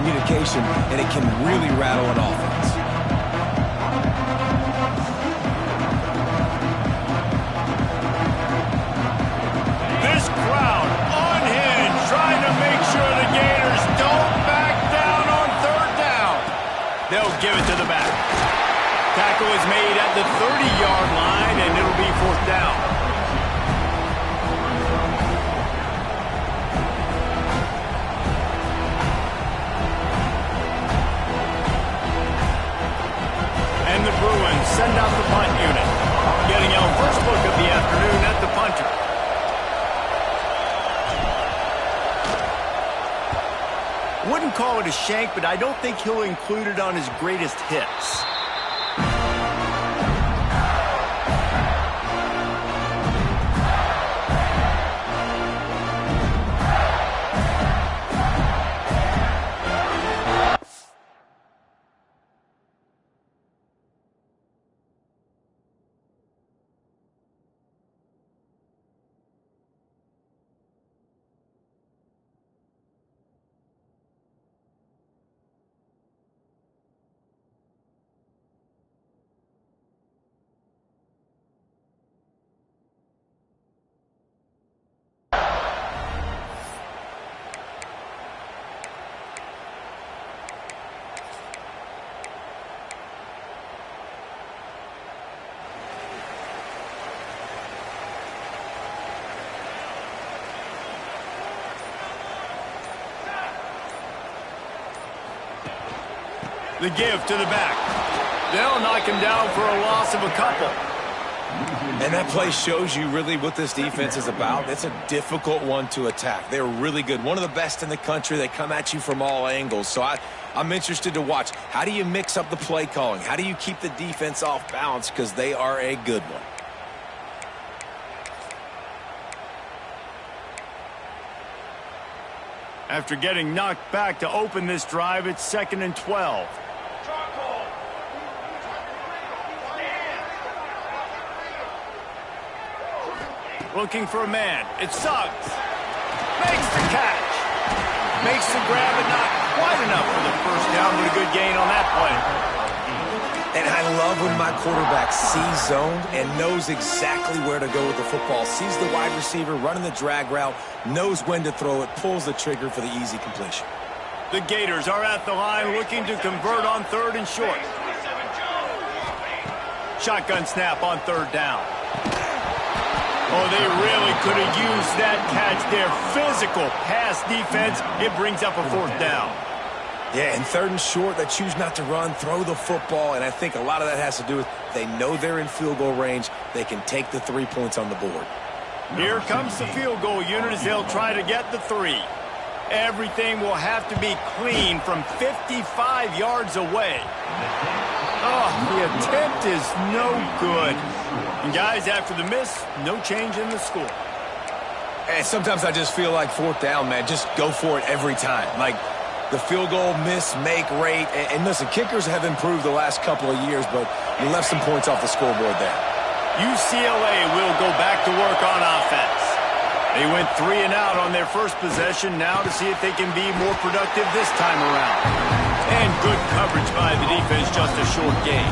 communication, and it can really rattle an offense. This crowd unhinged, trying to make sure the Gators don't back down on third down. They'll give it to the back. Tackle is made at the 30-yard line, and it'll be fourth down. And the Bruins send out the punt unit. Getting our first look of the afternoon at the punter. Wouldn't call it a shank, but I don't think he'll include it on his greatest hits. The give to the back. They'll knock him down for a loss of a couple. And that play shows you really what this defense is about. It's a difficult one to attack. They're really good. One of the best in the country. They come at you from all angles. So I'm interested to watch. How do you mix up the play calling? How do you keep the defense off balance? Because they are a good one. After getting knocked back to open this drive, it's 2nd and 12. Looking for a man. It's Suggs. Makes the catch. Makes the grab, and not quite enough for the first down, but a good gain on that play. And I love when my quarterback sees zoned and knows exactly where to go with the football. Sees the wide receiver running the drag route, knows when to throw it, pulls the trigger for the easy completion. The Gators are at the line looking to convert on 3rd and short. Shotgun snap on 3rd down. Oh, they really could have used that catch there. Physical pass defense. It brings up a 4th down. Yeah, and 3rd and short, they choose not to run, throw the football, and I think a lot of that has to do with they know they're in field goal range. They can take the 3 points on the board. Here comes the field goal unit as they'll try to get the 3. Everything will have to be clean from 55 yards away. Oh, the attempt is no good. And guys, after the miss, no change in the score. And sometimes I just feel like 4th down, man. Just go for it every time. Like the field goal miss, make rate. And listen, kickers have improved the last couple of years, but you left some points off the scoreboard there. UCLA will go back to work on offense. They went 3 and out on their first possession, now to see if they can be more productive this time around. And good coverage by the defense, just a short gain.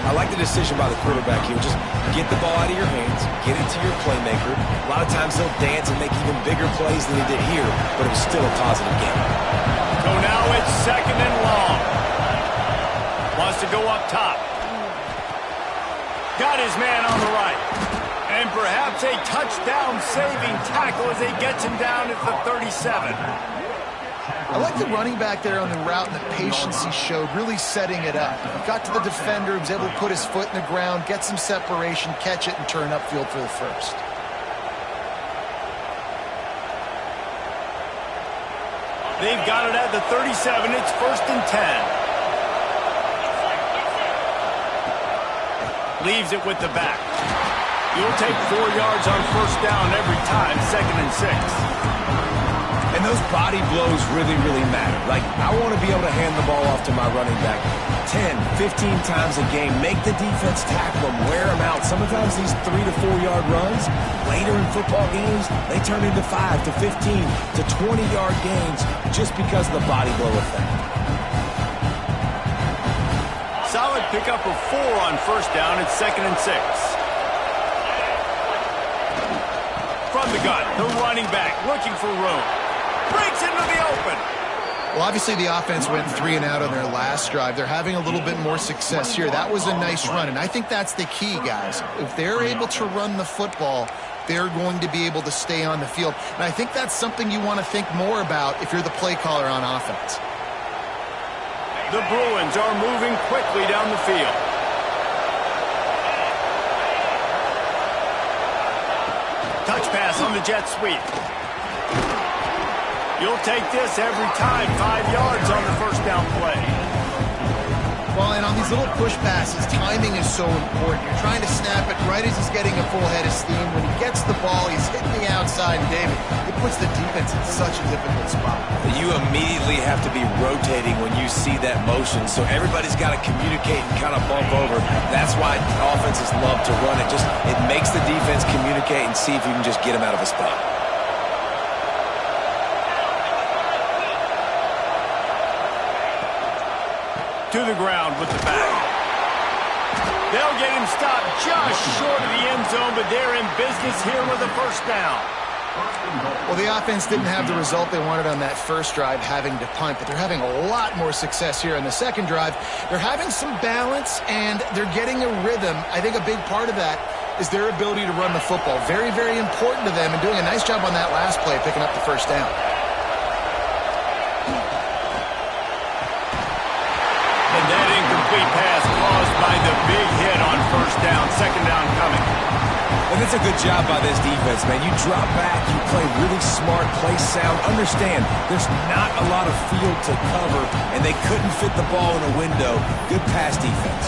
I like the decision by the quarterback here. Just get the ball out of your hands, get it to your playmaker. A lot of times he'll dance and make even bigger plays than he did here, but it was still a positive game. So now it's 2nd and long. Wants to go up top. Got his man on the right. And perhaps a touchdown-saving tackle as he gets him down at the 37. I like the running back there on the route and the patience he showed, really setting it up. He got to the defender, was able to put his foot in the ground, get some separation, catch it, and turn upfield for the first. They've got it at the 37. It's 1st and 10. Leaves it with the back. You'll take 4 yards on 1st down every time, 2nd and 6. And And those body blows really, really matter. Like, I want to be able to hand the ball off to my running back 10, 15 times a game. Make the defense tackle them, wear them out. Sometimes these 3 to 4 yard runs, later in football games, they turn into 5 to 15 to 20 yard gains just because of the body blow effect. Solid pickup of 4 on first down. It's 2nd and 6. From the gun, the running back looking for room. Breaks into the open. Well, obviously the offense went 3 and out on their last drive. They're having a little bit more success here. That was a nice run, and I think that's the key, guys. If they're able to run the football, they're going to be able to stay on the field. And I think that's something you want to think more about if you're the play caller on offense. The Bruins are moving quickly down the field. Touch pass on the jet sweep. You'll take this every time. 5 yards on the first down play. Well, and on these little push passes, timing is so important. You're trying to snap it right as he's getting a full head of steam. When he gets the ball, he's hitting the outside, and David, it puts the defense in such a difficult spot. You immediately have to be rotating when you see that motion, so everybody's got to communicate and kind of bump over. That's why offenses love to run it. It makes the defense communicate and see if you can just get him out of a spot. To the ground with the back. They'll get him stopped just short of the end zone, but they're in business here with a first down. Well, the offense didn't have the result they wanted on that first drive, having to punt, but they're having a lot more success here in the second drive. They're having some balance, and they're getting a rhythm. I think a big part of that is their ability to run the football. Very, very important to them, and doing a nice job on that last play, picking up the first down. And that incomplete pass caused by the big hit on first down. Second down coming. And it's a good job by this defense, man. You drop back, you play really smart, play sound. Understand, there's not a lot of field to cover, and they couldn't fit the ball in a window. Good pass defense.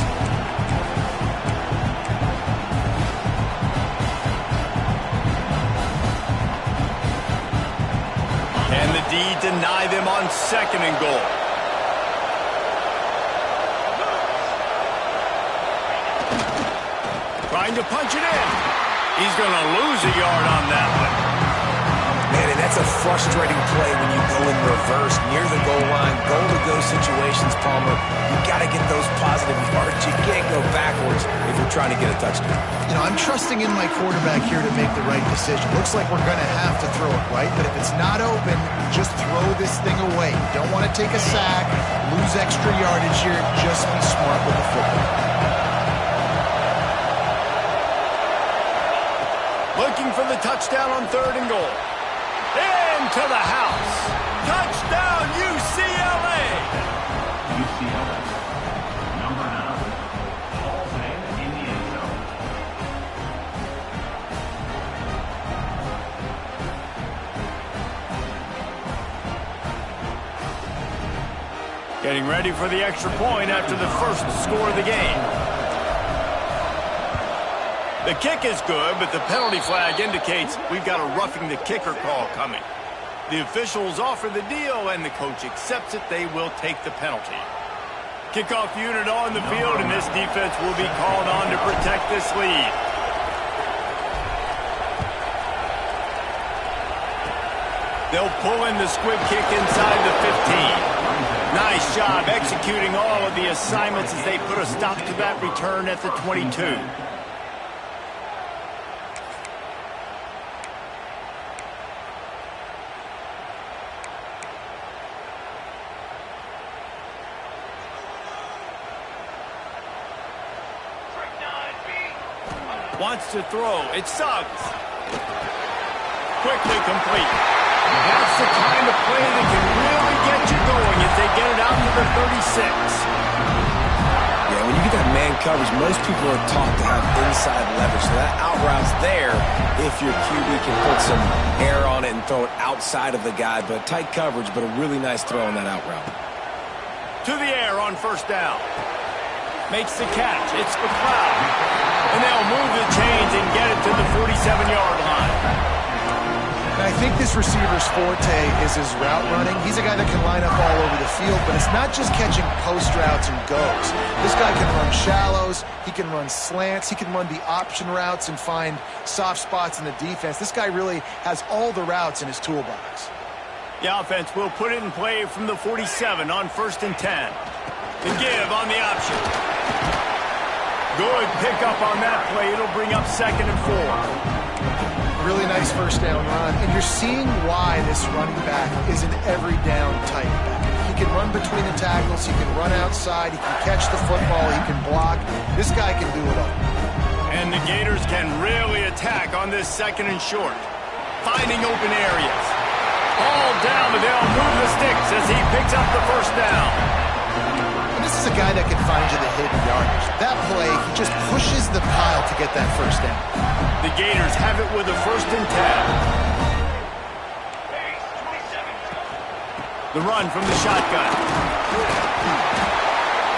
And the D deny them on 2nd and goal. Trying to punch it in. He's going to lose a yard on that one. Man, and that's a frustrating play when you go in reverse near the goal line. Goal-to-go situations, Palmer. You got to get those positive yards. You can't go backwards if you're trying to get a touchdown. You know, I'm trusting in my quarterback here to make the right decision. Looks like we're going to have to throw it, right? But if it's not open, just throw this thing away. You don't want to take a sack, lose extra yardage here. Just be smart with the football. Looking for the touchdown on 3rd and goal. Into the house. Touchdown, UCLA. UCLA. Number 9. Hall's in the end zone. Getting ready for the extra point after the first score of the game. The kick is good, but the penalty flag indicates we've got a roughing the kicker call coming. The officials offer the deal, and the coach accepts it. They will take the penalty. Kickoff unit on the field, and this defense will be called on to protect this lead. They'll pull in the squib kick inside the 15. Nice job executing all of the assignments as they put a stop to that return at the 22. Wants to throw. It sucks. Quickly complete. That's the kind of play that can really get you going as they get it out to the 36. Yeah, when you get that man coverage, most people are taught to have inside leverage. So that out route's there if your QB can put some air on it and throw it outside of the guy. But tight coverage, but a really nice throw on that out route. To the air on first down. Makes the catch. It's McLeod. And they'll move the chains and get it to the 47-yard line. I think this receiver's forte is his route running. He's a guy that can line up all over the field, but it's not just catching post routes and goes. This guy can run shallows, he can run slants, he can run the option routes and find soft spots in the defense. This guy really has all the routes in his toolbox. The offense will put it in play from the 47 on 1st and 10. The give on the option. Good pickup on that play. It'll bring up 2nd and 4. Really nice first down run, and you're seeing why this running back is an every down type back. He can run between the tackles, he can run outside, he can catch the football, he can block. This guy can do it all. And the Gators can really attack on this 2nd and short. Finding open areas. Ball down, but they'll move the sticks as he picks up the first down. And this is a guy that can find you the hidden yardage. That play, he just pushes the pile to get that first down. The Gators have it with a 1st and 10. The run from the shotgun.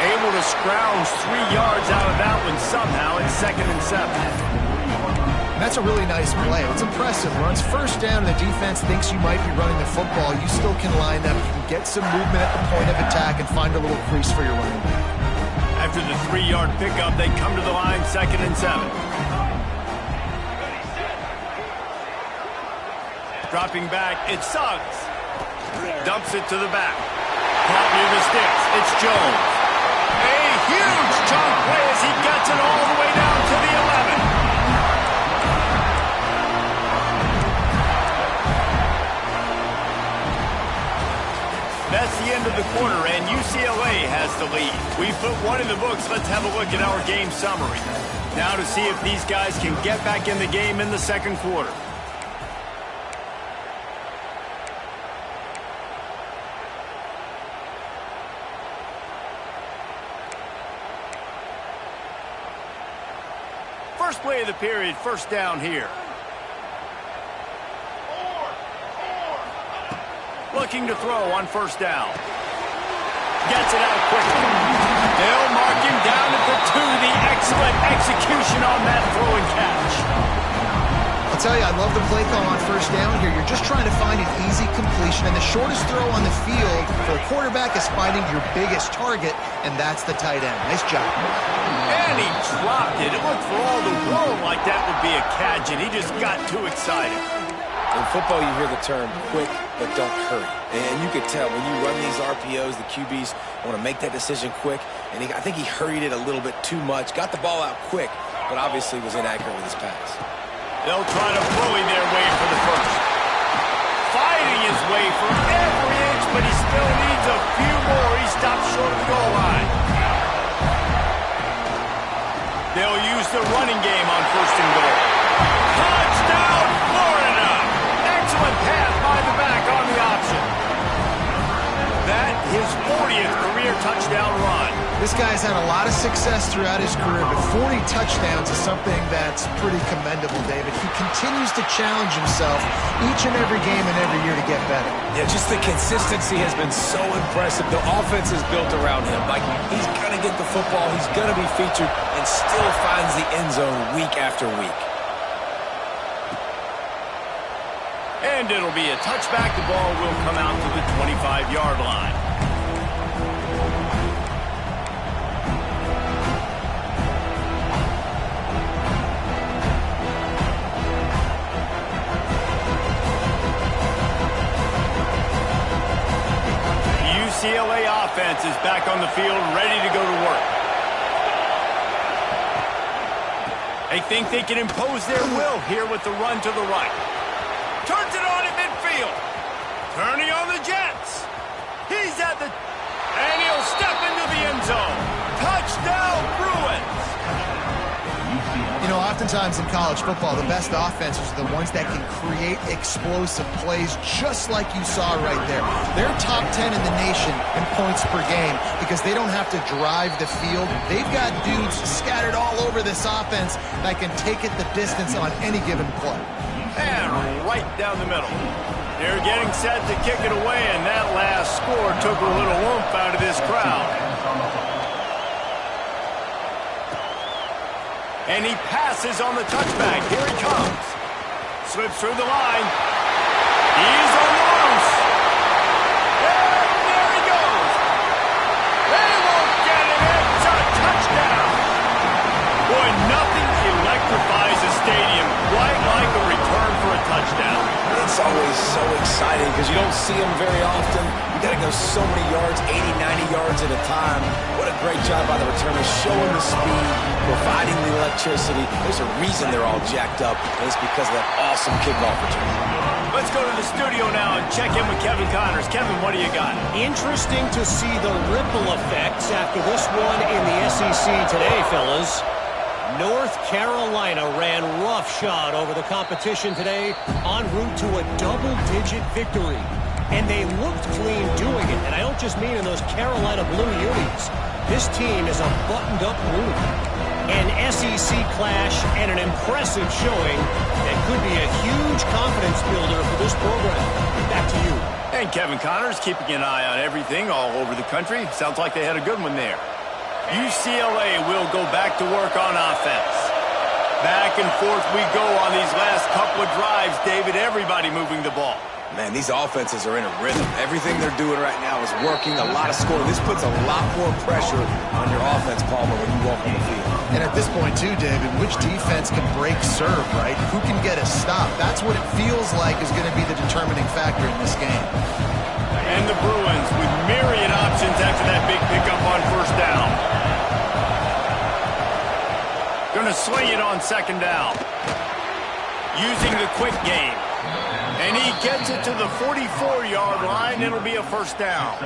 Able to scrounge 3 yards out of that one somehow. It's 2nd and 7. And that's a really nice play. It's impressive. Runs first down, and the defense thinks you might be running the football. You still can line up. You can get some movement at the point of attack and find a little crease for your running back. After the 3-yard pickup, they come to the line 2nd and 7. Dropping back, it's Suggs. Dumps it to the back. Caught near the sticks. It's Jones. A huge chunk play as he gets it all the way down to the 11. That's the end of the quarter, and UCLA has the lead. We've put one in the books. Let's have a look at our game summary. Now to see if these guys can get back in the game in the 2nd quarter. First play of the period, 1st down here. Looking to throw on 1st down. Gets it out quickly. They'll mark him down at the 2. The excellent execution on that throw and catch. I'll tell you, I love the play call on 1st down here. You're just trying to find an easy completion, and the shortest throw on the field for the quarterback is finding your biggest target, and that's the tight end. Nice job. And he dropped it. It looked for all the world like that would be a catch, and he just got too excited. In football, you hear the term quick, but don't hurry. And you could tell when you run these RPOs, the QBs want to make that decision quick. And I think he hurried it a little bit too much. Got the ball out quick, but obviously was inaccurate with his pass. They'll try to bully their way for the 1st. Fighting his way for every inch, but he still needs a few more. He stops short of the goal line. They'll use the running game on 1st and goal. Touchdown, Florida! Excellent pass by the back on the option. That his 40th career touchdown run. This guy's had a lot of success throughout his career, but 40 touchdowns is something that's pretty commendable, David. He continues to challenge himself each and every game and every year to get better. Yeah, just the consistency has been so impressive. The offense is built around him. Like, he's going to get the football, he's going to be featured, and still finds the end zone week after week. And it'll be a touchback. The ball will come out to the 25-yard line. UCLA offense is back on the field, ready to go to work. They think they can impose their will here with the run to the right. Turns it on at midfield. Turning on the Jets. He's at the... And he'll step into the end zone. Touchdown, Bruins. You know, oftentimes in college football, the best offenses are the ones that can create explosive plays just like you saw right there. They're top 10 in the nation in points per game because they don't have to drive the field. They've got dudes scattered all over this offense that can take it the distance on any given play. And right down the middle. They're getting set to kick it away, and that last score took a little oomph out of this crowd. And he passes on the touchback. Here he comes. Slips through the line. He's on the loose. And there he goes. They won't get him. It's a touchdown. Boy, nothing electrifies a stadium quite like a return for a touchdown. It's always so exciting because you don't see them very often. You got to go so many yards, 80, 90 yards at a time. What a great job by the returners, showing the speed, providing the electricity. There's a reason they're all jacked up, and it's because of that awesome kickoff return. Let's go to the studio now and check in with Kevin Connors. Kevin, what do you got? Interesting to see the ripple effects after this one in the SEC today, fellas. North Carolina ran roughshod over the competition today en route to a double-digit victory. And they looked clean doing it. And I don't just mean in those Carolina blue unis. This team is a buttoned-up group. An SEC clash and an impressive showing that could be a huge confidence builder for this program. Back to you. And Kevin Connors keeping an eye on everything all over the country. Sounds like they had a good one there. UCLA will go back to work on offense. Back and forth we go on these last couple of drives, David. Everybody moving the ball. Man, these offenses are in a rhythm. Everything they're doing right now is working, a lot of scoring. This puts a lot more pressure on your offense, Palmer, when you walk on the field. And at this point, too, David, which defense can break serve, right? Who can get a stop? That's what it feels like is going to be the determining factor in this game. And the Bruins with myriad options after that big pickup on first down. Going to sling it on second down. Using the quick game. And he gets it to the 44-yard line. It'll be a first down.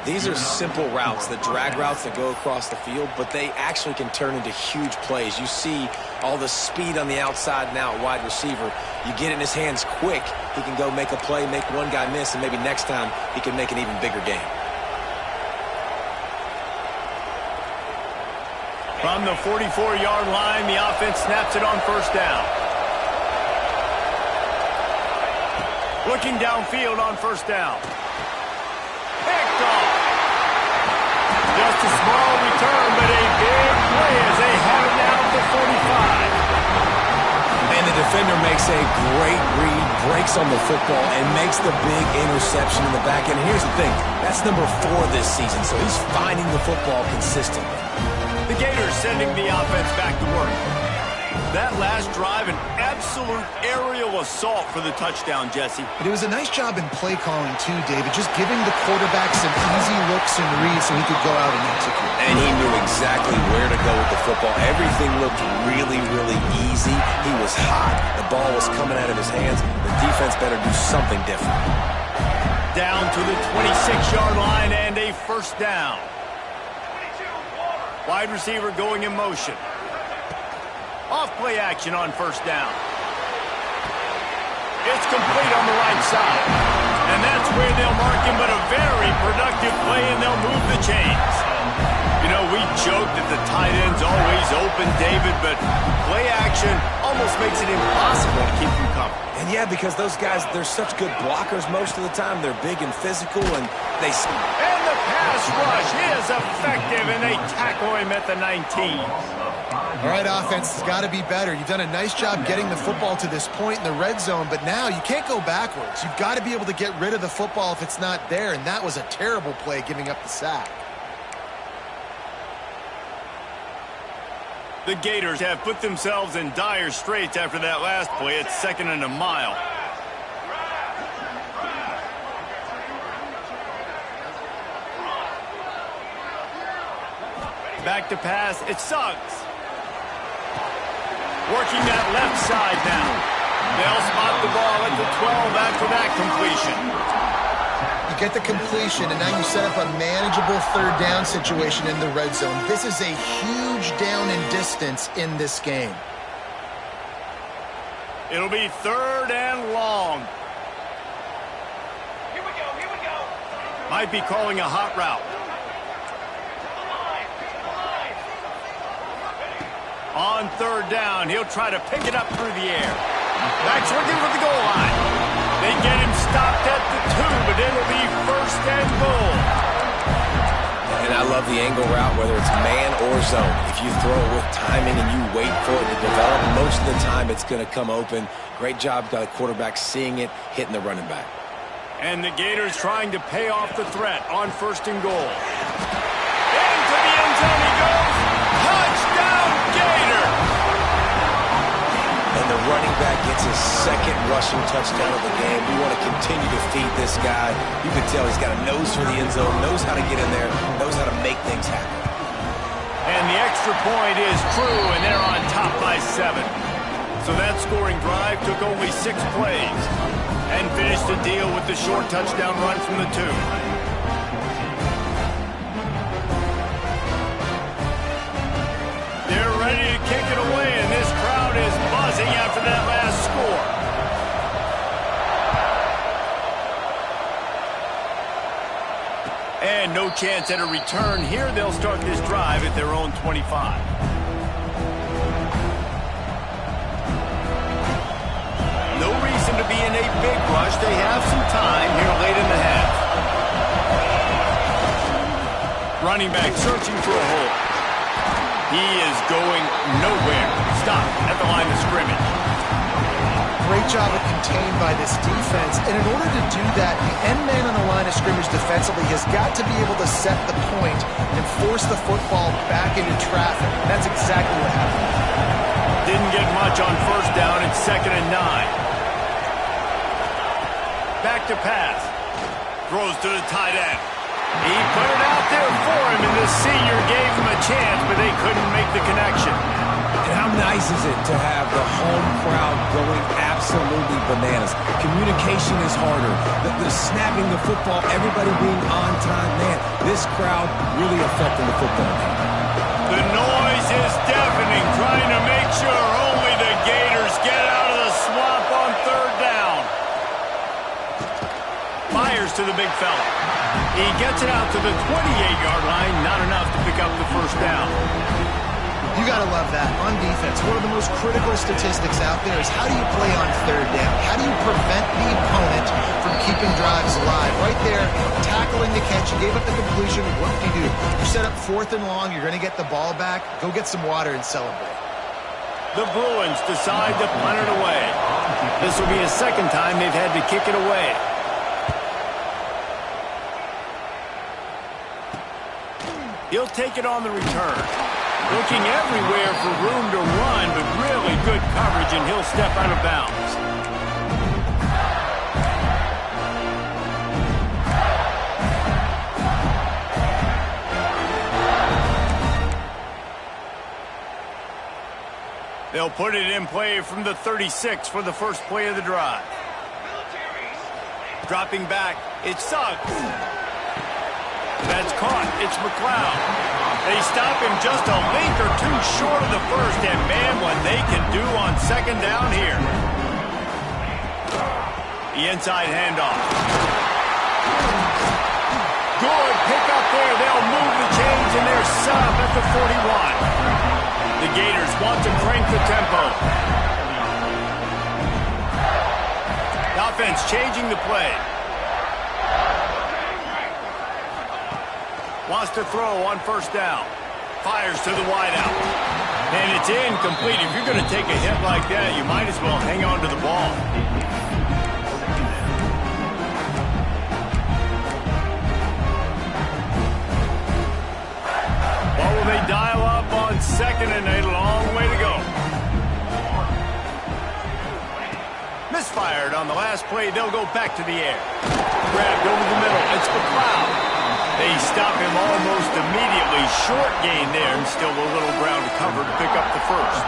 These are simple routes, the drag routes that go across the field, but they actually can turn into huge plays. You see all the speed on the outside now at wide receiver. You get in his hands quick, he can go make a play, make one guy miss, and maybe next time he can make an even bigger game. From the 44-yard line, the offense snaps it on first down. Looking downfield on first down. Picked off. Just a small return, but a big play as they have it now at the 45. And the defender makes a great read, breaks on the football, and makes the big interception in the back end. Here's the thing, that's number 4 this season, so he's finding the football consistently. The Gators sending the offense back to work. That last drive, an absolute aerial assault for the touchdown, Jesse. But it was a nice job in play calling, too, David, just giving the quarterback some easy looks and reads so he could go out and execute. And he knew exactly where to go with the football. Everything looked really, really easy. He was hot. The ball was coming out of his hands. The defense better do something different. Down to the 26-yard line and a first down. Wide receiver going in motion. Off play action on first down. It's complete on the right side. And that's where they'll mark him, but a very productive play, and they'll move the chains. You know, we joke that the tight end's always open, David, but play action almost makes it impossible to keep them coming. And yeah, because those guys, they're such good blockers most of the time. They're big and physical, and they... And the pass rush is effective, and they tackle him at the 19. All right, offense has got to be better. You've done a nice job getting the football to this point in the red zone, but now you can't go backwards. You've got to be able to get rid of the football if it's not there, and that was a terrible play giving up the sack. The Gators have put themselves in dire straits after that last play. It's 2nd and a mile. Back to pass. It's Suggs. Working that left side now. They'll spot the ball at the 12 after that completion. You get the completion, and now you set up a manageable third down situation in the red zone. This is a huge down in distance in this game. It'll be 3rd and long. Here we go. Might be calling a hot route. On 3rd down, he'll try to pick it up through the air. Backs looking for the goal line. They get him stopped at the 2, but it'll be 1st and goal. And I love the angle route, whether it's man or zone. If you throw it with timing and you wait for it to develop, most of the time it's going to come open. Great job by the quarterback seeing it, hitting the running back. And the Gators trying to pay off the threat on 1st and goal. Into the end zone he goes. Touchdown, Gator! And the running back gets his 2nd rushing touchdown of the game. We want to continue to feed this guy. You can tell he's got a nose for the end zone, knows how to get in there, knows how to make things happen. And the extra point is true, and they're on top by 7. So that scoring drive took only 6 plays and finished the deal with the short touchdown run from the 2. They're ready to kick it away, and this crowd is buzzing after that last score. And no chance at a return here. They'll start this drive at their own 25. No reason to be in a big rush. They have some time here late in the half. Running back searching for a hole. He is going nowhere. Stop at the line of scrimmage. Great job of contained by this defense. And in order to do that, the end man on the line of scrimmage defensively has got to be able to set the point and force the football back into traffic. And that's exactly what happened. Didn't get much on 1st down. It's 2nd and 9. Back to pass. Throws to the tight end. He put it out there for him, and the senior gave him a chance, but they couldn't make the connection. And how nice is it to have the home crowd going absolutely bananas? Communication is harder. The snapping the football, everybody being on time. Man, this crowd really affecting the football game. The noise is deafening, trying to make sure only the Gators get out of the swamp on 3rd down. Fires to the big fella. He gets it out to the 28-yard line, not enough to pick up the 1st down. You got to love that. On defense, one of the most critical statistics out there is how do you play on 3rd down? How do you prevent the opponent from keeping drives alive? Right there, tackling the catch. You gave up the completion. What do? You set up 4th and long. You're going to get the ball back. Go get some water and celebrate. The Bruins decide to punt it away. This will be a 2nd time they've had to kick it away. He'll take it on the return. Looking everywhere for room to run, but really good coverage, and he'll step out of bounds. They'll put it in play from the 36 for the first play of the drive. Dropping back, it's Suggs. That's caught. It's McLeod. They stop him just a link or 2 short of the 1st, and man, what they can do on 2nd down here. The inside handoff. Good pick up there. They'll move the chains, and they're set up at the 41. The Gators want to crank the tempo. The offense changing the play. Wants to throw on 1st down. Fires to the wideout. And it's incomplete. If you're going to take a hit like that, you might as well hang on to the ball. What will they dial up on 2nd and a long way to go? Misfired on the last play. They'll go back to the air. Grabbed over the middle. It's McLeod. They stop him almost immediately. Short gain there, and still a little ground to cover to pick up the 1st.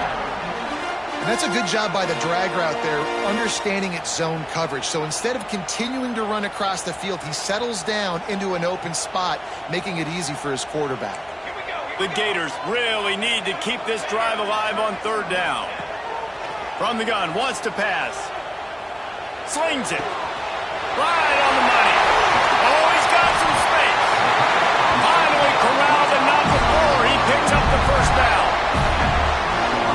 And that's a good job by the drag route there, understanding its zone coverage. So instead of continuing to run across the field, he settles down into an open spot, making it easy for his quarterback. The Gators really need to keep this drive alive on 3rd down. From the gun, wants to pass. Slings it. Right on the money. Oh, he's got some space. Finally corralled and not before. He picks up the 1st down.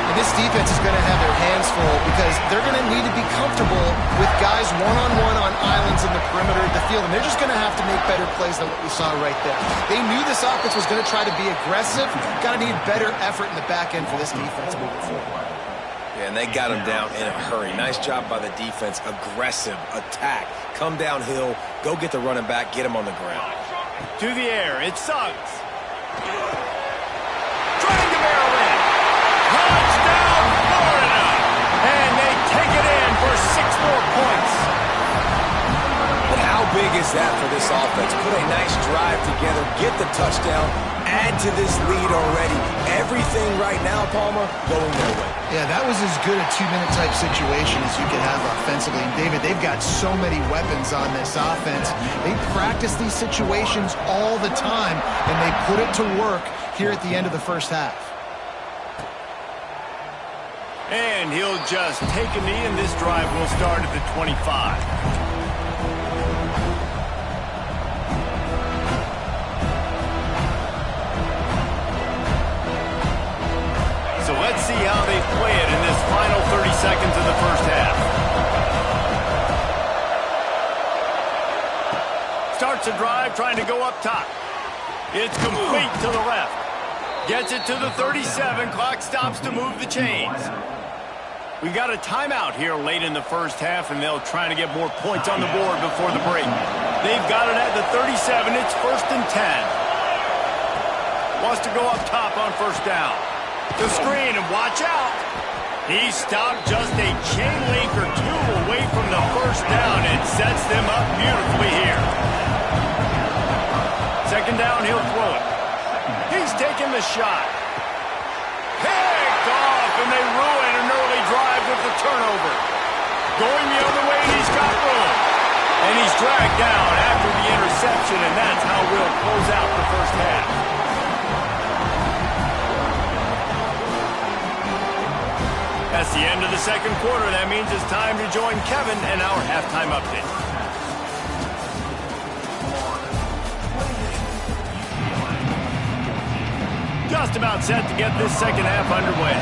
And this defense is going to have their hands full because they're going to need to be comfortable with guys one-on-one on islands in the perimeter of the field, and they're just going to have to make better plays than what we saw right there. They knew this offense was going to try to be aggressive. Got to need better effort in the back end for this defense moving forward. Yeah, and they got him down in a hurry. Nice job by the defense. Aggressive attack. Come downhill. Go get the running back. Get him on the ground. To the air. It's Suggs. Trying to barrel in. Touchdown, Florida. And they take it in for 6 more points. But how big is that for this offense? Put a nice drive together. Get the touchdown. Add to this lead already. Everything right now, Palmer, going their way. Yeah, that was as good a 2-minute type situation as you could have offensively. And David, they've got so many weapons on this offense. They practice these situations all the time, and they put it to work here at the end of the first half. And he'll just take a knee, and this drive will start at the 25. So let's see how they play it in this final 30 seconds of the first half. Starts a drive trying to go up top. It's complete to the left. Gets it to the 37. Clock stops to move the chains. We got a timeout here late in the first half, and they'll try to get more points on the board before the break. They've got it at the 37. It's 1st and 10. Wants to go up top on first down. The screen, and watch out. He stopped just a chain link or two away from the first down and sets them up beautifully here. 2nd down, he'll throw it. He's taking the shot. Picked off, and they ruin an early drive with the turnover. Going the other way, and he's got room. And he's dragged down after the interception, and that's how we'll close out the first half. That's the end of the 2nd quarter. That means it's time to join Kevin and our halftime update. Just about set to get this 2nd half underway.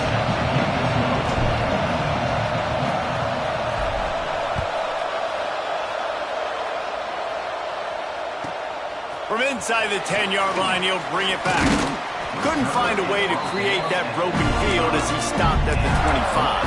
From inside the 10-yard line, he'll bring it back. Couldn't find a way to create that broken field as he stopped at the 25.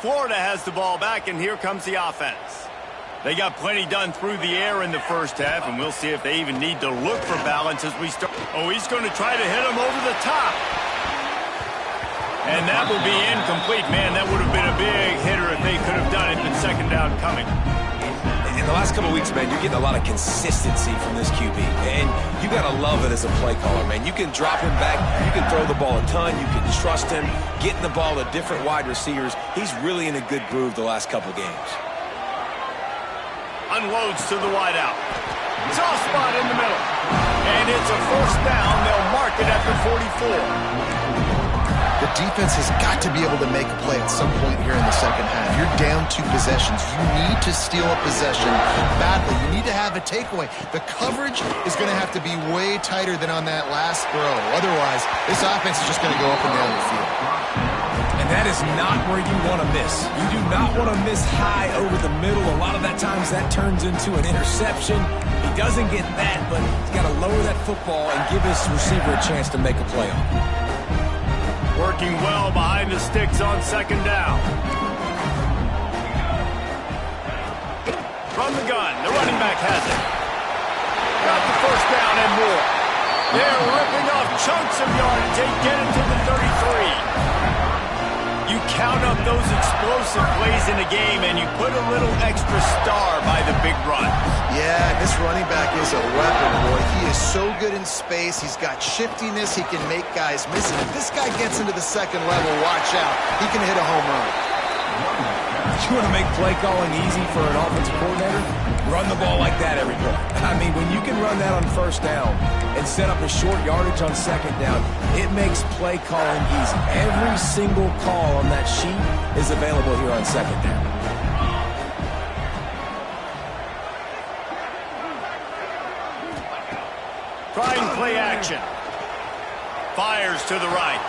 Florida has the ball back, and here comes the offense. They got plenty done through the air in the first half, and we'll see if they even need to look for balance as we start. Oh, he's going to try to hit him over the top. And that will be incomplete. Man, that would have been a big hitter if they could have done it, but 2nd down coming. In the last couple of weeks, man, you're getting a lot of consistency from this QB. And you got to love it as a play caller, man. You can drop him back. You can throw the ball a ton. You can trust him. Getting the ball to different wide receivers. He's really in a good groove the last couple games. Unloads to the wide out. Soft spot in the middle. And it's a 1st down. They'll mark it at the 44. The defense has got to be able to make a play at some point here in the 2nd half. You're down 2 possessions. You need to steal a possession badly. You need to have a takeaway. The coverage is going to have to be way tighter than on that last throw. Otherwise, this offense is just going to go up and down the field. And that is not where you want to miss. You do not want to miss high over the middle. A lot of that times that turns into an interception. He doesn't get that, but he's got to lower that football and give his receiver a chance to make a play on it. Working well behind the sticks on 2nd down. From the gun, the running back has it. Got the 1st down and more. They're ripping off chunks of yardage. They get it to the 33. You count up those explosive plays in the game, and you put a little extra star by the big run. Yeah, this running back is a weapon, boy. He is so good in space. He's got shiftiness. He can make guys miss. And if this guy gets into the 2nd level, watch out. He can hit a home run. You want to make play calling easy for an offensive coordinator? Run the ball like that every play. I mean, when you can run that on 1st down and set up a short yardage on 2nd down, it makes play calling easy. Every single call on that sheet is available here on 2nd down. trying play action. Fires to the right.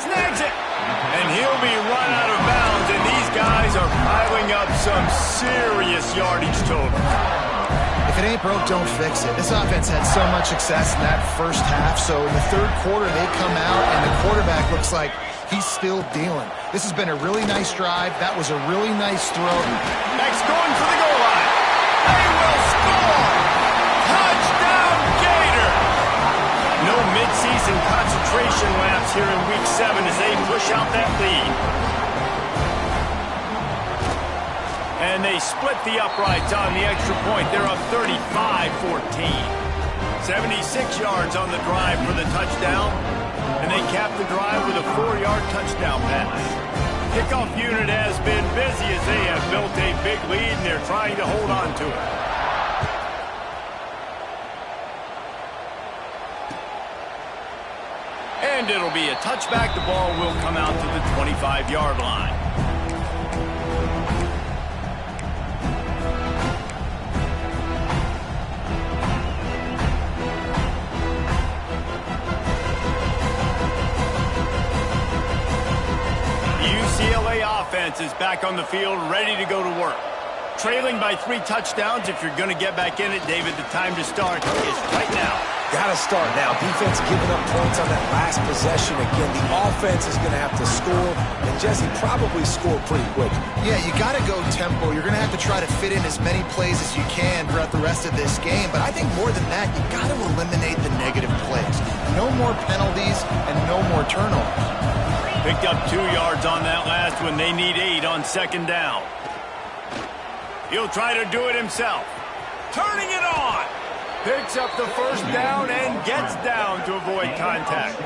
Snags it. And he'll be run out of bounds, and these guys are piling up some serious yardage total. If it ain't broke, don't fix it. This offense had so much success in that first half, so in the third quarter they come out and the quarterback looks like he's still dealing. This has been a really nice drive. That was a really nice throw. Next, going for the goal line. They will score! Touchdown, Gator! No midseason concentration laps here in Week 7 as they push out that lead. And they split the uprights on the extra point. They're up 35-14. 76 yards on the drive for the touchdown. And they cap the drive with a 4-yard touchdown pass. Kickoff unit has been busy as they have built a big lead, and they're trying to hold on to it. And it'll be a touchback. The ball will come out to the 25-yard line. UCLA offense is back on the field, ready to go to work. Trailing by 3 touchdowns. If you're going to get back in it, David, the time to start is right now. Got to start now. Defense giving up points on that last possession. Again, the offense is going to have to score, and Jesse probably score pretty quick. Yeah, you got to go tempo. You're going to have to try to fit in as many plays as you can throughout the rest of this game. But I think more than that, you got to eliminate the negative plays. No more penalties and no more turnovers. Picked up 2 yards on that last one. They need 8 on second down. He'll try to do it himself. Turning it on. Picks up the first down and gets down to avoid contact.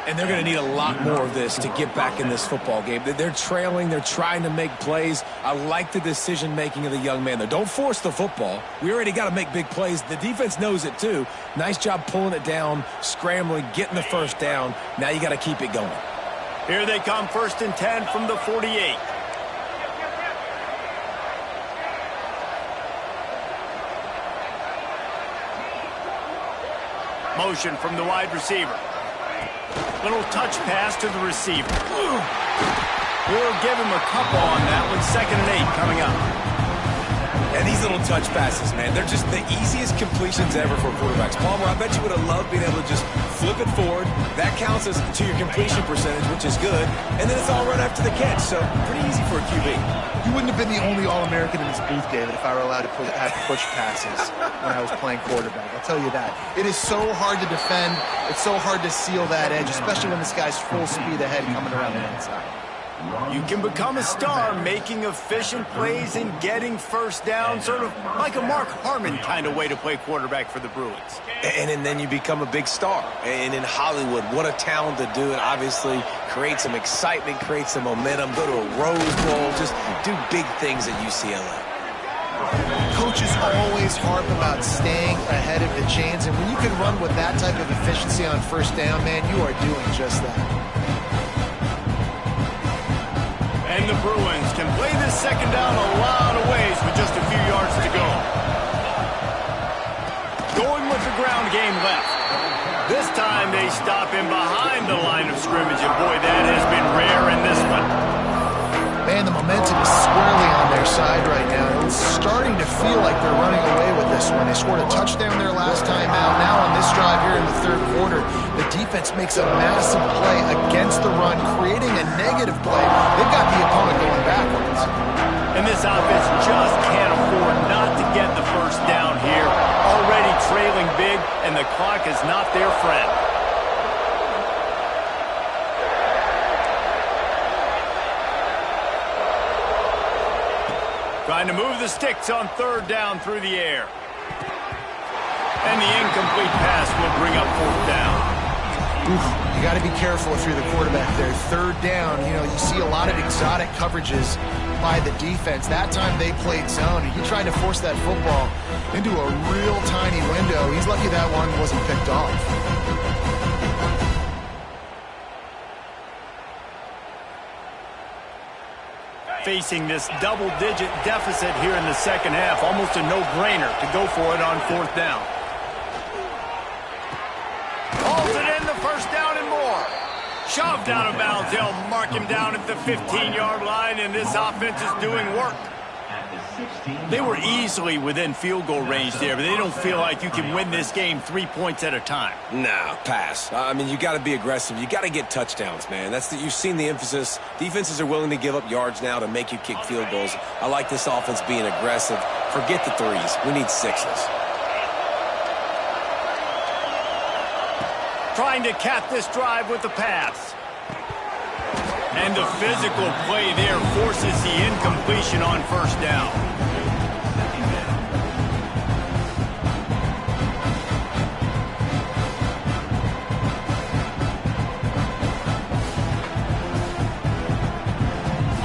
And they're going to need a lot more of this to get back in this football game. They're trailing. They're trying to make plays. I like the decision-making of the young man, though. Don't force the football. We already got to make big plays. The defense knows it, too. Nice job pulling it down, scrambling, getting the first down. Now you got to keep it going. Here they come, 1st and 10 from the 48. Motion from the wide receiver. Little touch pass to the receiver. We'll give him a couple on that one. 2nd and 8 coming up. And these little touch passes, man, they're just the easiest completions ever for quarterbacks. Palmer, I bet you would have loved being able to just flip it forward. That counts as to your completion percentage, which is good. And then it's all run after the catch, so pretty easy for a QB. You wouldn't have been the only All-American in this booth, David, if I were allowed to have push passes when I was playing quarterback. I'll tell you that. It is so hard to defend. It's so hard to seal that edge, especially when this guy's full speed ahead coming around the inside. You can become a star making efficient plays and getting first down, sort of like a Mark Harmon kind of way to play quarterback for the Bruins. And then you become a big star. And in Hollywood, what a talent to do it. Obviously, create some excitement, create some momentum, go to a Rose Bowl, just do big things at UCLA. Coaches always harp about staying ahead of the chains, and when you can run with that type of efficiency on first down, man, you are doing just that. And the Bruins can play this second down a lot of ways with just a few yards to go. Going with the ground game left. This time they stop him behind the line of scrimmage, and boy, that has been rare in this one. Man, the momentum is squarely on their side right now. It's starting to feel like they're running away with this one. They scored a touchdown their last time out. Now on this drive here in the third quarter, the defense makes a massive play against the run, creating a negative play. They've got the opponent going backwards. And this offense just can't afford not to get the first down here. Already trailing big, and the clock is not their friend. Trying to move the sticks on 3rd down through the air. And the incomplete pass will bring up 4th down. You got to be careful if you're the quarterback there. 3rd down, you see a lot of exotic coverages by the defense. That time they played zone, and he tried to force that football into a real tiny window. He's lucky that one wasn't picked off. Facing this double-digit deficit here in the second half, almost a no-brainer to go for it on 4th down. Shoved out of bounds. They'll mark him down at the 15-yard line, and this offense is doing work. They were easily within field goal range there, but they don't feel like you can win this game 3 points at a time. No, pass. I mean, you got to be aggressive. You got to get touchdowns, man. You've seen the emphasis. Defenses are willing to give up yards now to make you kick field goals. I like this offense being aggressive. Forget the threes. We need sixes. Trying to cap this drive with the pass. And the physical play there forces the incompletion on first down.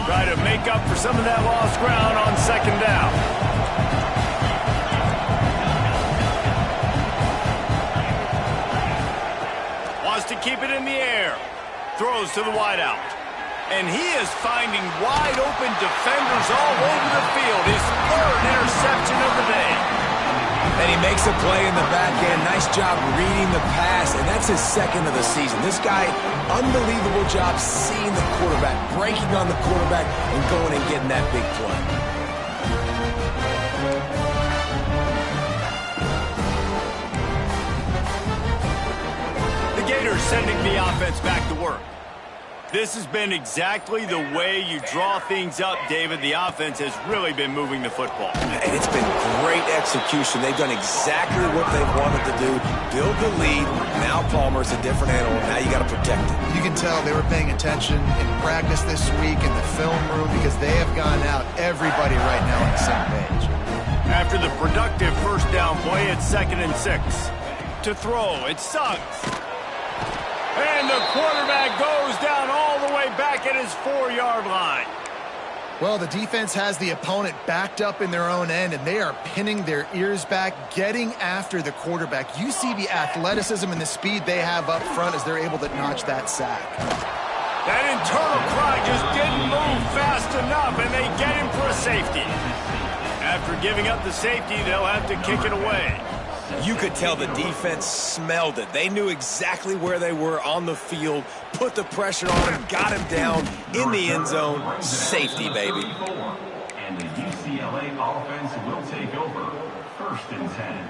Try to make up for some of that lost ground on second down. Wants to keep it in the air. Throws to the wideout. And he is finding wide-open defenders all over the field. His third interception of the day. And he makes a play in the back end. Nice job reading the pass, and that's his second of the season. This guy, unbelievable job seeing the quarterback, breaking on the quarterback, and going and getting that big play. The Gators sending the offense back to work. This has been exactly the way you draw things up, David. The offense has really been moving the football. And it's been great execution. They've done exactly what they wanted to do. Build the lead. Now Palmer's a different animal. Now you got to protect it. You can tell they were paying attention in practice this week in the film room because they have gone out, everybody right now on the same page. After the productive first down play, it's 2nd and 6. To throw, it's Suggs. And the quarterback goes down all the way back at his 4-yard line. Well, the defense has the opponent backed up in their own end, and they are pinning their ears back, getting after the quarterback. You see the athleticism and the speed they have up front as they're able to notch that sack. That internal cry just didn't move fast enough, and they get him for a safety. After giving up the safety, they'll have to kick it away. You could tell the defense smelled it. They knew exactly where they were on the field, put the pressure on him, got him down in the end zone. Safety, baby. And the UCLA offense will take over 1st and 10.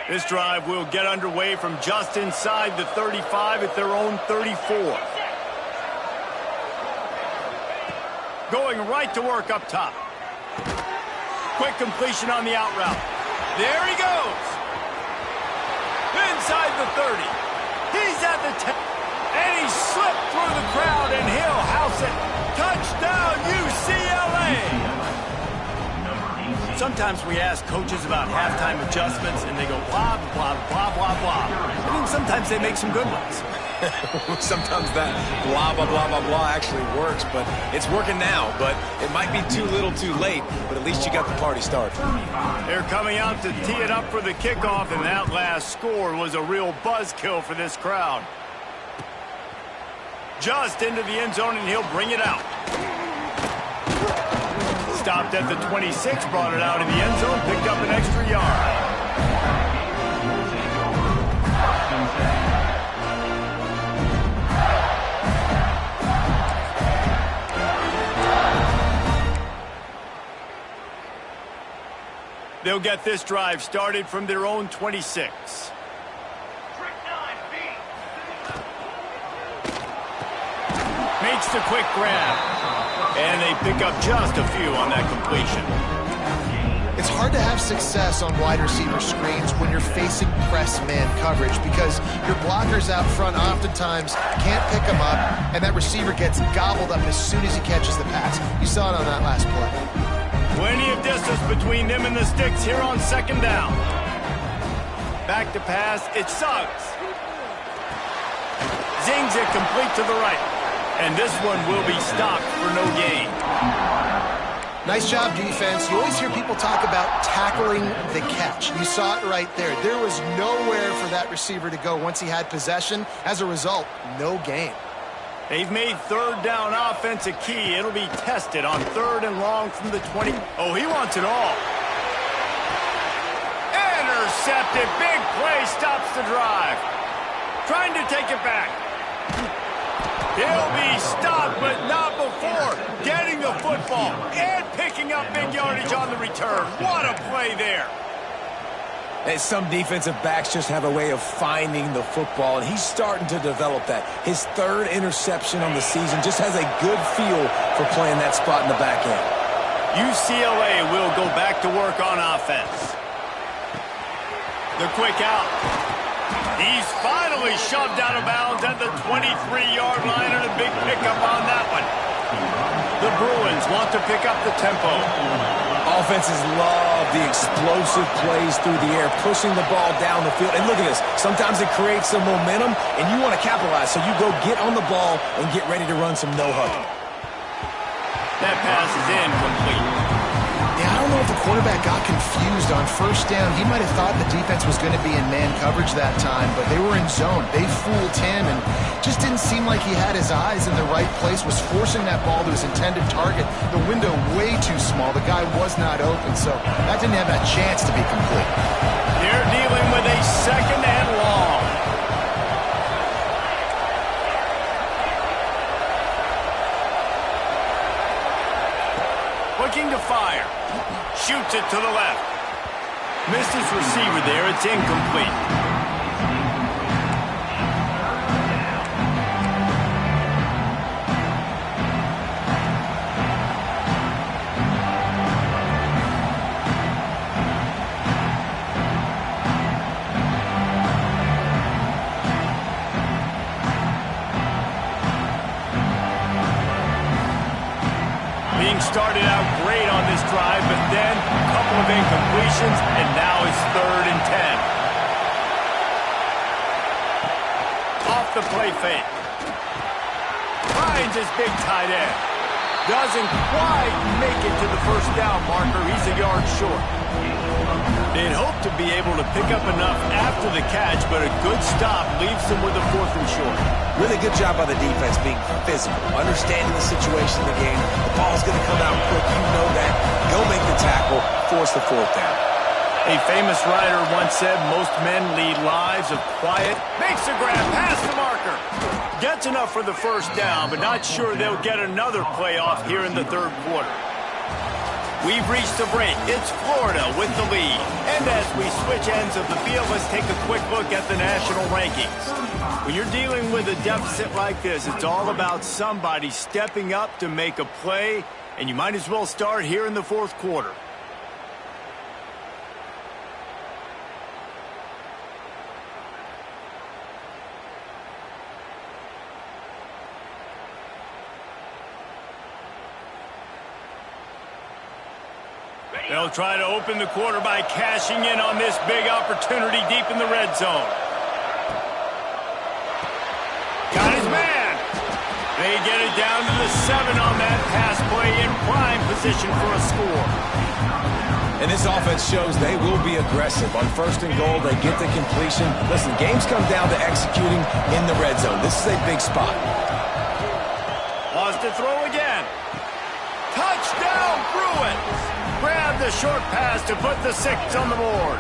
This drive will get underway from just inside the 35 at their own 34. Going right to work up top. Quick completion on the out route. There he goes. Inside the 30. He's at the 10. And he slipped through the crowd, and he'll house it. Touchdown, UCLA. Sometimes we ask coaches about halftime adjustments, and they go blah, blah, blah, blah, blah. I mean, sometimes they make some good ones. Sometimes that blah, blah, blah, blah, blah actually works, but it's working now. But it might be too little too late, but at least you got the party started. They're coming out to tee it up for the kickoff, and that last score was a real buzzkill for this crowd. Just into the end zone, and he'll bring it out. Stopped at the 26, brought it out in the end zone, picked up an extra yard. They'll get this drive started from their own 26. Makes the quick grab. And they pick up just a few on that completion. It's hard to have success on wide receiver screens when you're facing press man coverage because your blockers out front oftentimes can't pick them up, and that receiver gets gobbled up as soon as he catches the pass. You saw it on that last play. Plenty of distance between them and the sticks here on 2nd down. Back to pass, it's Suggs. Zings it complete to the right. And this one will be stopped for no gain. Nice job, defense. You always hear people talk about tackling the catch. You saw it right there. There was nowhere for that receiver to go once he had possession. As a result, no gain. They've made third down offense a key. It'll be tested on 3rd and long from the 20. Oh, he wants it all. Intercepted. Big play stops the drive. Trying to take it back. He'll be stopped, but not before getting the football and picking up big yardage on the return. What a play there. And some defensive backs just have a way of finding the football, and he's starting to develop that. His 3rd interception on the season just has a good feel for playing that spot in the back end. UCLA will go back to work on offense. The quick out. He's finally shoved out of bounds at the 23-yard line, and a big pickup on that one. The Bruins want to pick up the tempo. Offenses love the explosive plays through the air, pushing the ball down the field. And look at this. Sometimes it creates some momentum, and you want to capitalize. So you go get on the ball and get ready to run some no-huddle. That pass is incomplete. Yeah, I don't know if the quarterback got confused on 1st down. He might have thought the defense was going to be in man coverage that time, but they were in zone. They fooled him and just didn't seem like he had his eyes in the right place, was forcing that ball to his intended target. The window way too small. The guy was not open, so that didn't have that chance to be complete. They're dealing with a 2nd and long. Looking to fire. Shoots it to the left. Missed his receiver there. It's incomplete. Started out great on this drive, but then a couple of incompletions, and now it's 3rd and 10. Off the play fake. Finds his big tight end. Doesn't quite make it to the 1st down marker. He's a yard short. They'd hope to be able to pick up enough after the catch, but a good stop leaves them with a 4th and short. Really good job by the defense being physical, understanding the situation in the game. The ball's going to come out quick. You know that. Go make the tackle, force the 4th down. A famous writer once said, most men lead lives of quiet. Makes a grab past the marker. Gets enough for the 1st down, but not sure they'll get another playoff here in the 3rd quarter. We've reached a break. It's Florida with the lead. And as we switch ends of the field, let's take a quick look at the national rankings. When you're dealing with a deficit like this, it's all about somebody stepping up to make a play, and you might as well start here in the 4th quarter. They'll try to open the quarter by cashing in on this big opportunity deep in the red zone. Got his man. They get it down to the 7 on that pass play in prime position for a score. And this offense shows they will be aggressive. On 1st and goal, they get the completion. Listen, games come down to executing in the red zone. This is a big spot. Wants to throw again. Touchdown, Bruins. Grab the short pass to put the 6 on the board.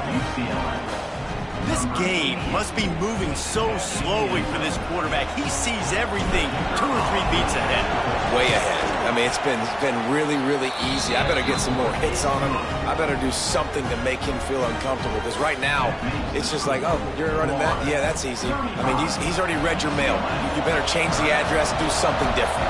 This game must be moving so slowly for this quarterback. He sees everything 2 or 3 beats ahead. Way ahead. I mean, it's been really, really easy. I better get some more hits on him. I better do something to make him feel uncomfortable, because right now, it's just like, oh, you're running that? Yeah, that's easy. I mean, he's already read your mail. You better change the address and do something different.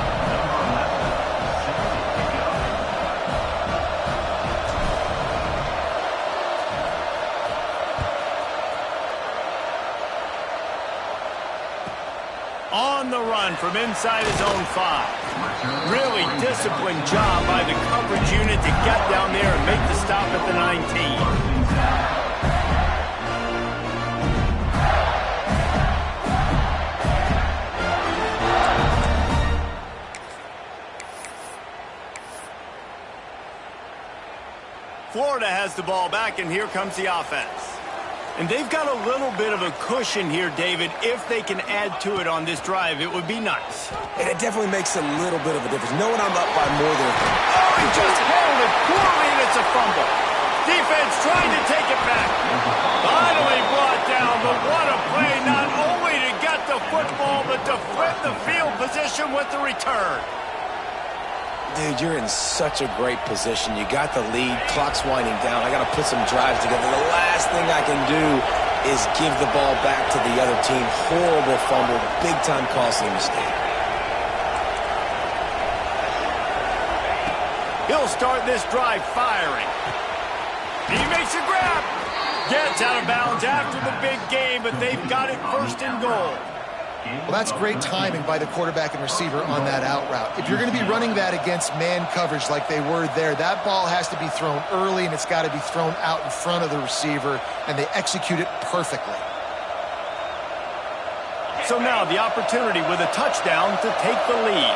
On the run from inside his own 5. Really disciplined job by the coverage unit to get down there and make the stop at the 19. Florida has the ball back, and here comes the offense. And they've got a little bit of a cushion here, David. If they can add to it on this drive, it would be nice. And it definitely makes a little bit of a difference. Knowing I'm up by more than... Oh, he just handled it poorly, and it's a fumble. Defense trying to take it back. Finally brought down, but what a play, not only to get the football, but to flip the field position with the return. Dude, you're in such a great position. You got the lead. Clock's winding down. I got to put some drives together. The last thing I can do is give the ball back to the other team. Horrible fumble. Big-time costly mistake. He'll start this drive firing. He makes a grab. Gets out of bounds after the big game, but they've got it first and goal. Well, that's great timing by the quarterback and receiver on that out route. If you're going to be running that against man coverage like they were there, that ball has to be thrown early, and it's got to be thrown out in front of the receiver, and they execute it perfectly. So now the opportunity with a touchdown to take the lead.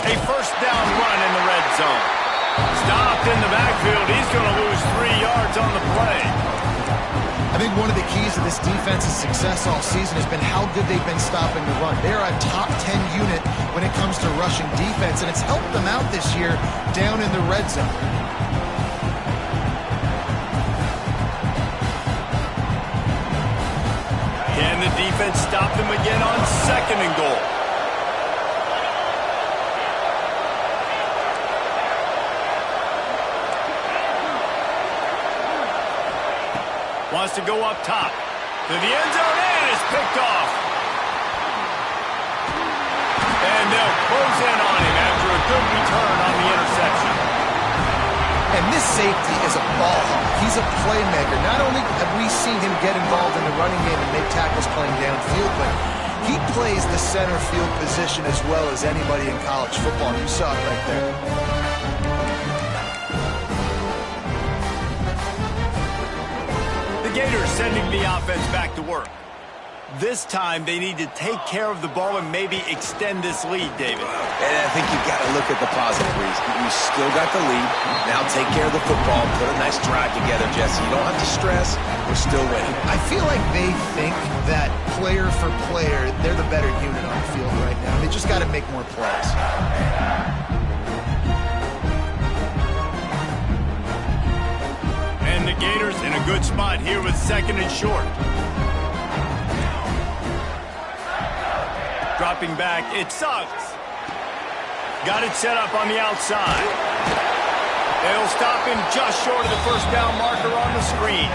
A first down run in the red zone. Stopped in the backfield. He's going to lose 3 yards on the play. I think one of the keys to this defense's success all season has been how good they've been stopping the run. They're a top 10 unit when it comes to rushing defense, and it's helped them out this year down in the red zone. Can the defense stop them again on second and goal? Wants to go up top. To the end zone, and it's picked off. And they'll close in on him after a good return on the interception. And this safety is a ball hawk. He's a playmaker. Not only have we seen him get involved in the running game and make tackles playing downfield, but he plays the center field position as well as anybody in college football. You saw it right there. Gators sending the offense back to work. This time they need to take care of the ball and maybe extend this lead, David. And I think you've got to look at the positive reason. You still got the lead. Now take care of the football. Put a nice drive together, Jesse. You don't have to stress. We're still winning. I feel like they think that player for player, they're the better unit on the field right now. They just got to make more plays. And the Gators in a good spot here with second and short. Dropping back, it sucks. Got it set up on the outside. They'll stop him just short of the first down marker on the screen.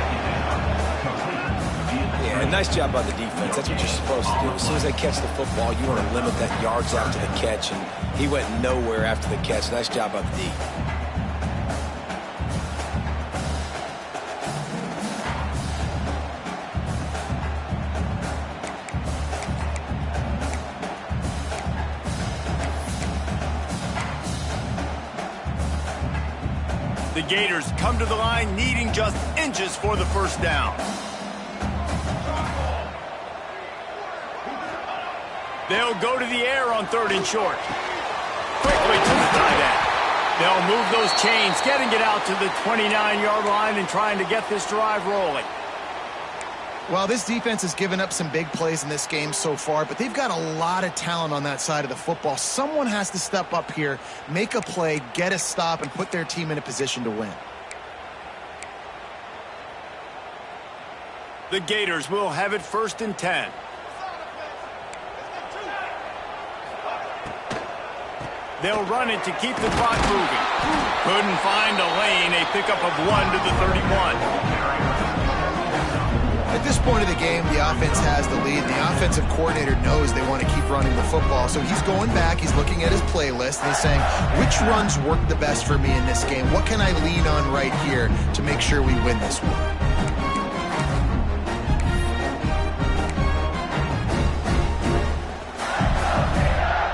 Yeah, nice job by the defense. That's what you're supposed to do. As soon as they catch the football, you want to limit that yards after the catch, and he went nowhere after the catch. Nice job by the D. The Gators come to the line needing just inches for the first down. They'll go to the air on third and short. Quickly to the tight end. They'll move those chains, getting it out to the 29-yard line and trying to get this drive rolling. Well, this defense has given up some big plays in this game so far, but they've got a lot of talent on that side of the football. Someone has to step up here, make a play, get a stop, and put their team in a position to win. The Gators will have it first and 10. They'll run it to keep the clock moving. Couldn't find a lane, a pickup of 1 to the 31. At this point of the game, the offense has the lead. The offensive coordinator knows they want to keep running the football. So he's going back, he's looking at his playlist, and he's saying, which runs work the best for me in this game? What can I lean on right here to make sure we win this one?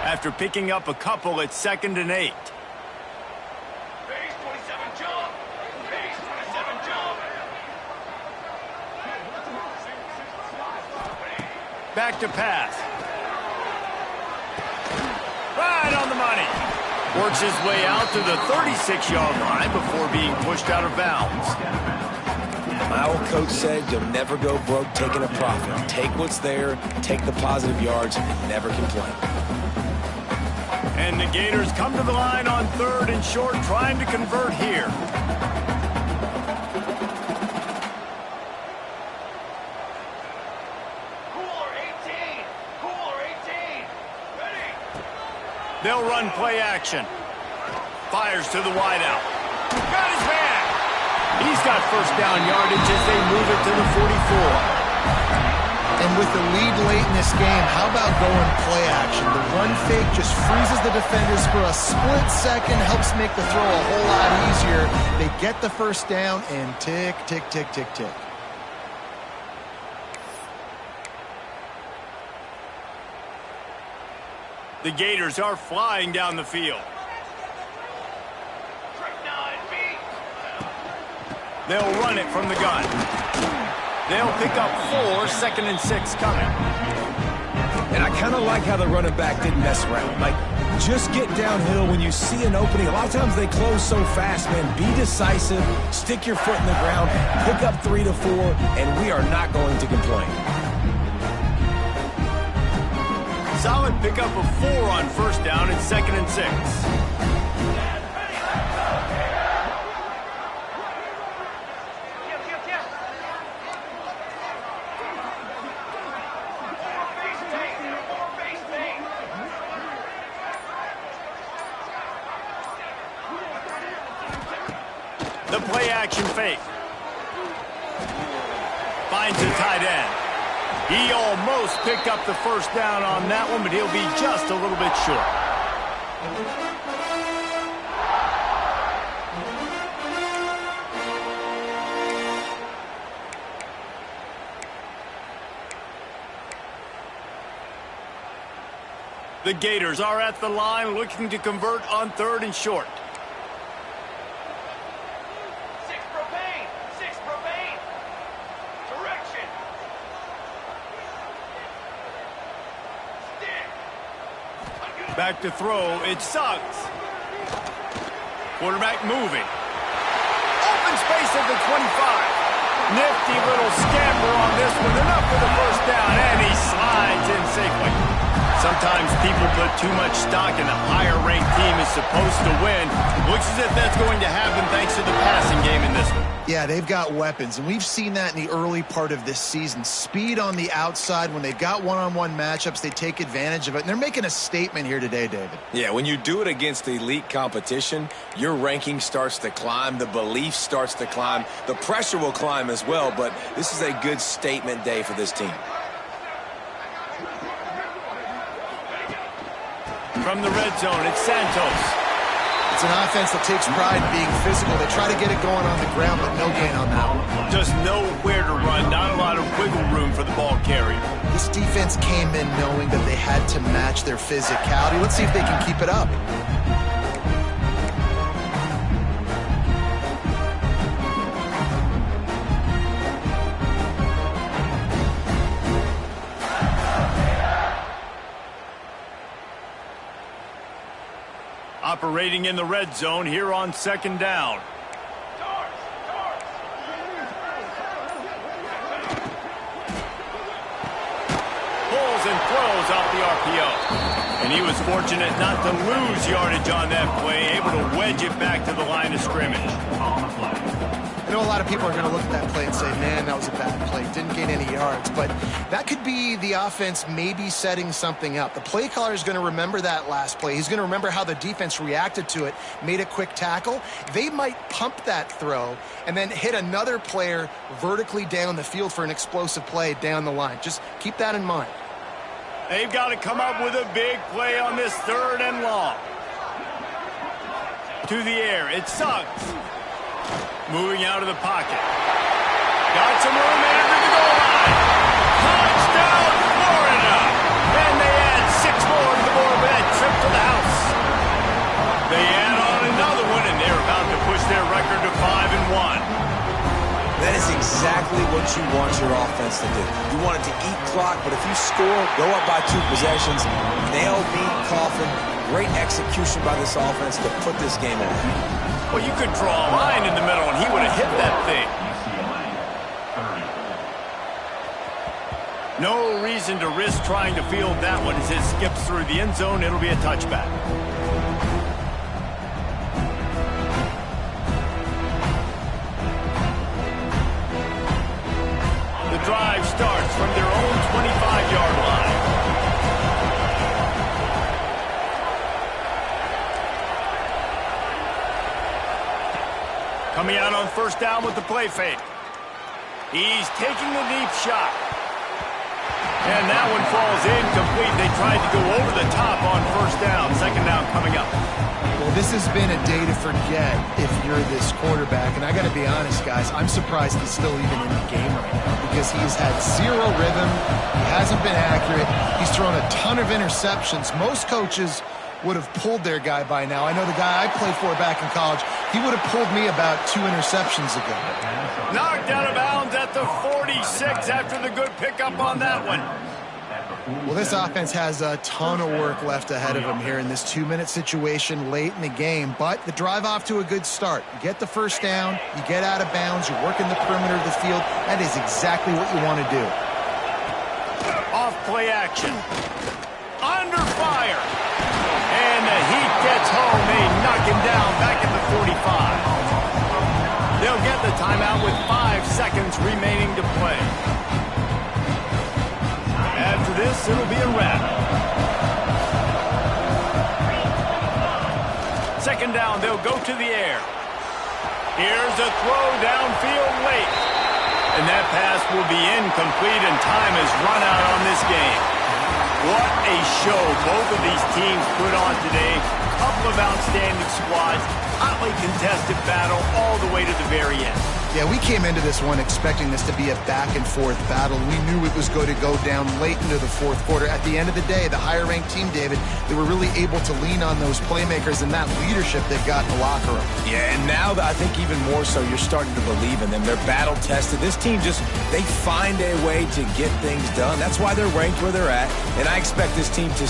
After picking up a couple at 2nd and 8. Back to pass. Right on the money. Works his way out to the 36-yard line before being pushed out of bounds. My old coach said you'll never go broke taking a profit. Take what's there, take the positive yards, never complain. And the Gators come to the line on 3rd and short, trying to convert here. They'll run play action. Fires to the wideout. Got his man. He's got first down yardage as they move it to the 44. And with the lead late in this game, how about going play action? The run fake just freezes the defenders for a split second, helps make the throw a whole lot easier. They get the first down and tick, tick, tick, tick, tick. The Gators are flying down the field. They'll run it from the gun. They'll pick up 4, 2nd and 6 coming. And I kind of like how the running back didn't mess around. Like, just get downhill when you see an opening. A lot of times they close so fast, man. Be decisive, stick your foot in the ground, pick up 3 to 4, and we are not going to complain. Solid pickup of 4 on first down and 2nd and 6. The play action fake. Finds a tight end. He almost picked up the first down on that one, but he'll be just a little bit short. The Gators are at the line looking to convert on 3rd and short. Back to throw, it sucks. Quarterback moving. Open space at the 25. Nifty little scamper on this one. Enough for the first down, and he slides in safely. Sometimes people put too much stock in a higher-ranked team is supposed to win. Looks as if that's going to happen thanks to the passing game in this one. Yeah, they've got weapons, and we've seen that in the early part of this season. Speed on the outside. When they've got one-on-one matchups, they take advantage of it, and they're making a statement here today, David. Yeah, when you do it against elite competition, your ranking starts to climb, the belief starts to climb, the pressure will climb as well, but this is a good statement day for this team. From the red zone, it's Santos. It's an offense that takes pride in being physical. They try to get it going on the ground, but no gain on that one. Just nowhere to run, not a lot of wiggle room for the ball carrier. This defense came in knowing that they had to match their physicality. Let's see if they can keep it up. Operating in the red zone here on 2nd down. Pulls and throws off the RPO. And he was fortunate not to lose yardage on that play, able to wedge it back to the line of scrimmage. I know a lot of people are going to look at that play and say, man, that was a bad play. Didn't gain any yards. But that could be the offense maybe setting something up. The play caller is going to remember that last play. He's going to remember how the defense reacted to it, made a quick tackle. They might pump that throw and then hit another player vertically down the field for an explosive play down the line. Just keep that in mind. They've got to come up with a big play on this 3rd and long. To the air, it sucks. Moving out of the pocket. Got some room after the goal line. Touchdown, Florida! And they add 6 more to the board with that trip to the house. They add on another one, and they're about to push their record to 5-1. That is exactly what you want your offense to do. You want it to eat clock, but if you score, go up by 2 possessions, nail, beat, coffin, Great execution by this offense to put this game away. Well, you could draw a line in the middle, and he would have hit that thing. No reason to risk trying to field that one as it skips through the end zone. It'll be a touchback. The drive starts from their own 25-yard line. Coming out on first down with the play fake. He's taking the deep shot. And that one falls incomplete. They tried to go over the top on first down. Second down coming up. Well, this has been a day to forget if you're this quarterback. And I got to be honest, guys, I'm surprised he's still even in the game right now because he's had zero rhythm. He hasn't been accurate. He's thrown a ton of interceptions. Most coaches would have pulled their guy by now. I know the guy I played for back in college, he would have pulled me about 2 interceptions ago. Knocked out of bounds at the 46 after the good pickup on that one. Well, this offense has a ton of work left ahead of them here in this 2-minute situation late in the game, but the drive off to a good start. You get the first down, you get out of bounds, you're working the perimeter of the field. That is exactly what you want to do. Off play action. Under fire. And the heat gets home. They knock him down back at the 45. They'll get the timeout with 5 seconds remaining to play. After this, it'll be a wrap. Second down, they'll go to the air. Here's a throw downfield late. And that pass will be incomplete, and time has run out on this game. What a show both of these teams put on today. Couple of outstanding squads. Hotly contested battle all the way to the very end. Yeah, we came into this one expecting this to be a back-and-forth battle. We knew it was going to go down late into the fourth quarter. At the end of the day, the higher-ranked team, David, they were really able to lean on those playmakers and that leadership they've got in the locker room. Yeah, and now I think even more so, you're starting to believe in them. They're battle-tested. This team they find a way to get things done. That's why they're ranked where they're at, and I expect this team to